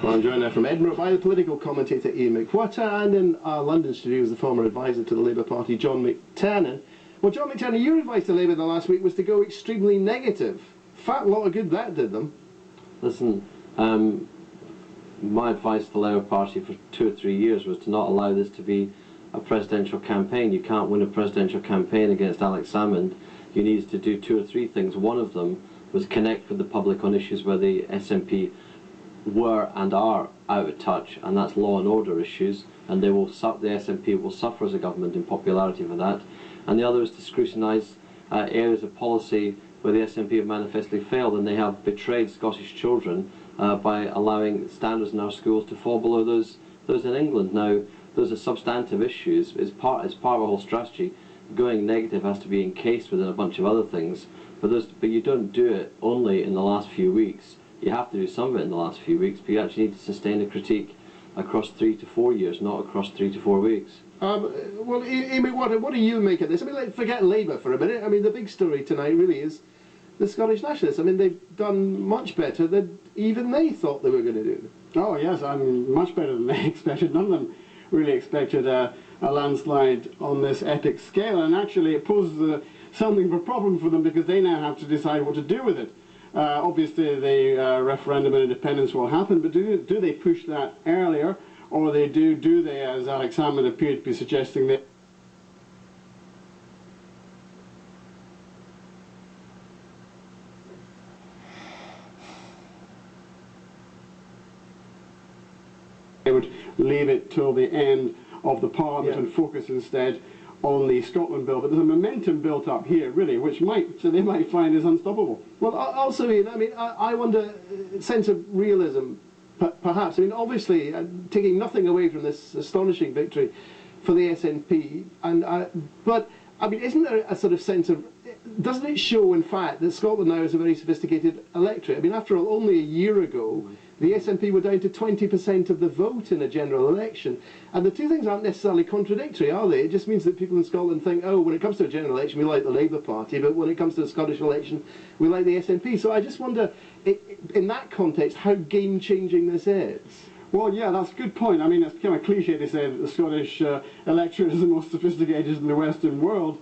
Well, I'm joined now from Edinburgh by the political commentator Ian Macwhirter, and in our London studio is the former advisor to the Labour Party, John McTiernan. Well, John McTiernan, your advice to Labour the last week was to go extremely negative. Fat lot of good that did them. Listen, my advice to the Labour Party for 2 or 3 years was to not allow this to be a presidential campaign. You can't win a presidential campaign against Alex Salmond. You needed to do 2 or 3 things. One of them was connect with the public on issues where the SNP were and are out of touch, and that's law and order issues, and they will the SNP will suffer as a government in popularity for that. And the other is to scrutinise areas of policy where the SNP have manifestly failed, and they have betrayed Scottish children by allowing standards in our schools to fall below those in England. Now, those are substantive issues. It's part of a whole strategy. Going negative has to be encased within a bunch of other things, but you don't do it only in the last few weeks. You have to do some of it in the last few weeks, but you actually need to sustain a critique across 3 to 4 years, not across 3 to 4 weeks. Well, Ian, what do you make of this? I mean, like, forget Labour for a minute. I mean, the big story tonight really is the Scottish Nationalists. I mean, they've done much better than even they thought they were going to do. Oh yes, I mean, much better than they expected. None of them really expected a landslide on this epic scale, and actually it poses something of a problem for them, because they now have to decide what to do with it. Obviously the referendum on independence will happen, but do they push that earlier, or do they, as Alex Salmond appeared to be suggesting, that they would leave it till the end of the Parliament and focus instead on the Scotland bill? But there's a momentum built up here, really, which they might find is unstoppable. Well, also, Ian, I mean, I wonder, sense of realism, perhaps. I mean, obviously, taking nothing away from this astonishing victory for the SNP, but I mean, isn't there a sort of sense of, doesn't it show, in fact, that Scotland now is a very sophisticated electorate? I mean, after all, only a year ago, the SNP were down to 20% of the vote in a general election. And the two things aren't necessarily contradictory, are they? It just means that people in Scotland think, oh, when it comes to a general election, we like the Labour Party, but when it comes to a Scottish election, we like the SNP. So I just wonder, in that context, how game-changing this is. Well, yeah, that's a good point. I mean, it's kind of cliche to say that the Scottish electorate is the most sophisticated in the Western world,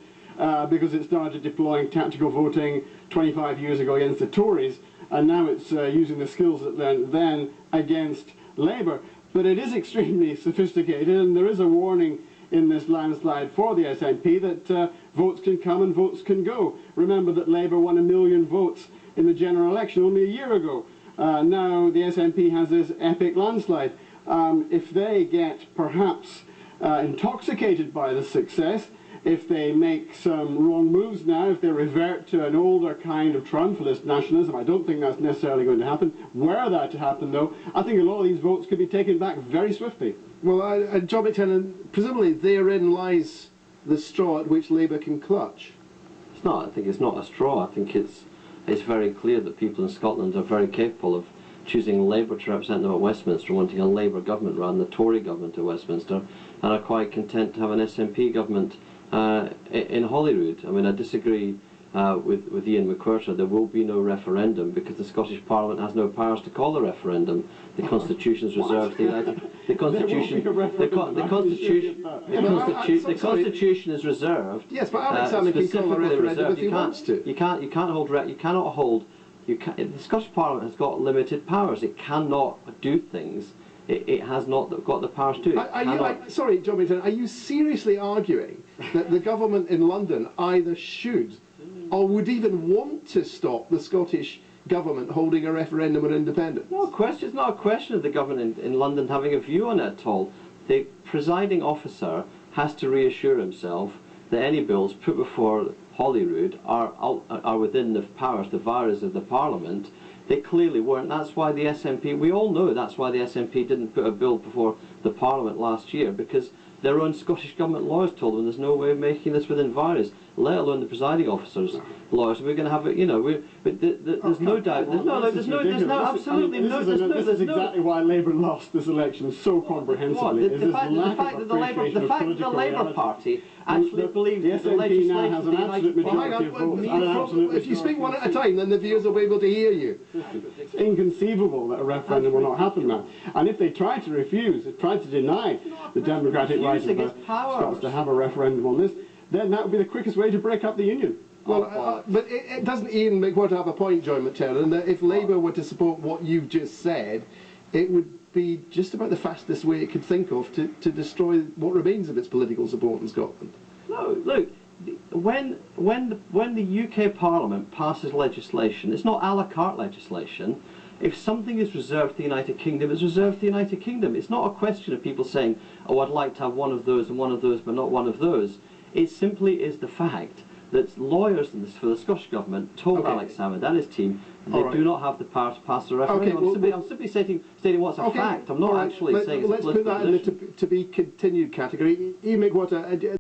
because it started deploying tactical voting 25 years ago against the Tories, and now it's using the skills it learned then against Labour. But it is extremely sophisticated, and there is a warning in this landslide for the SNP that votes can come and votes can go. Remember that Labour won 1 million votes in the general election only a year ago. Now the SNP has this epic landslide. If they get perhaps intoxicated by the success, if they make some wrong moves now, if they revert to an older kind of triumphalist nationalism, I don't think that's necessarily going to happen. Were that to happen, though, I think a lot of these votes could be taken back very swiftly. Well, John McTiernan, presumably therein lies the straw at which Labour can clutch. It's not. I think it's not a straw. I think it's very clear that people in Scotland are very capable of choosing Labour to represent them at Westminster, wanting a Labour government rather than a Tory government at Westminster, and are quite content to have an SNP government in Holyrood. I mean, I disagree with Ian Macwhirter. There will be no referendum because the Scottish Parliament has no powers to call a referendum. The Constitution is reserved. The Constitution is reserved. Yes, but Alex Salmond can call a referendum if he wants to. The Scottish Parliament has got limited powers. It cannot do things. It has not got the powers to. Sorry, John McTiernan, are you seriously arguing that the government in London either should or would even want to stop the Scottish government holding a referendum on independence? It's not a question of the government in London having a view on it at all. The presiding officer has to reassure himself that any bills put before Holyrood are within the powers, the virus of the Parliament. They clearly weren't. That's why the SNP, we all know that's why the SNP didn't put a bill before the Parliament last year, because their own Scottish Government lawyers told them there's no way of making this within virus. let alone the presiding officers, lawyers. We're going to have it, you know, there's no doubt, there's This is exactly why Labour lost this election so comprehensively. The fact that the Labour Party actually believes that the legislation now has an absolute majority of votes. If you speak one at a time, then the viewers will be able to hear you. It's inconceivable that a referendum will not happen now. And if they try to refuse, if they try to deny the democratic right of the Scots to have a referendum on this, then that would be the quickest way to break up the union. Well, but it doesn't Ian Macwhirter have a point, John McTiernan, that if Labour were to support what you've just said, it would be just about the fastest way it could think of to destroy what remains of its political support in Scotland? No, look, when the UK Parliament passes legislation, it's not a la carte legislation. If something is reserved to the United Kingdom, it's reserved to the United Kingdom. It's not a question of people saying, oh, I'd like to have one of those and one of those, but not one of those. It simply is the fact that lawyers for the Scottish Government told Alex Salmond and his team they do not have the power to pass the referendum. I'm simply stating what's a fact. I'm not actually saying it's a let's put that in the to be continued category. Ian Macwhirter,